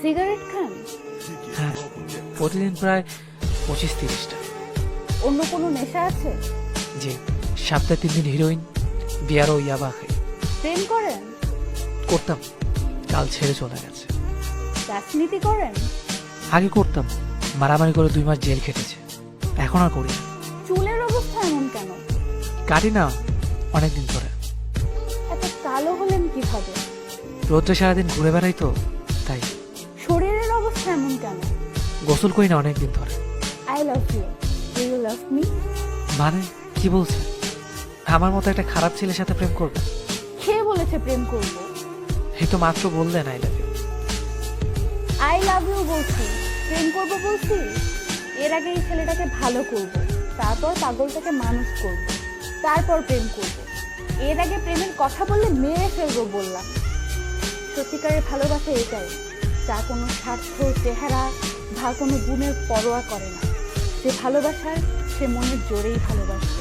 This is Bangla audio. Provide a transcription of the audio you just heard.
সিগারেট খান? হ্যাঁ, প্রতিদিন প্রায় 25-30টা। অন্য কোনো নেশা আছে? জি, সপ্তাহে 3 দিন হিরোইন, বিয়ার ও ইয়াবা খাই। প্রেম করেন? করতাম, কাল ছেড়ে চলে গেছে। রাজনীতি করেন? আগে করতাম, মারামারি করে 2 মাস জেল খেটেছে। এখন আর করি না। চুলের অবস্থা এমন কেন? কাটি না অনেকদিন ধরে। এত কালো হলেন কিভাবে? রোদ্রে সারাদিন ঘুরে বেড়াই তো, তাই। শরীরের অবস্থা এমন কেন? গোসল করি না অনেকদিন ধরে। I love you. Do you love me? মানে কি বলছে? আমার মতো একটা খারাপ ছেলের সাথে প্রেম করবে? কে বলেছে প্রেম করব? এই তো মাত্র বললেন I love you. I love you বলছি, প্রেম করব বলছি? এর আগে এই ছেলেটাকে ভালো করব, তারপর পাগলটাকে মানুষ করব, তারপর প্রেম করব। এর আগে প্রেমের কথা বললে মেরে ফেলবো বললাম। সত্যিকারের ভালোবাসা এটাই, যা কোনো স্বার্থ, চেহারা বা কোনো গুণের পরোয়া করে না। যে ভালোবাসার, সে মনের জোরেই ভালোবাসে।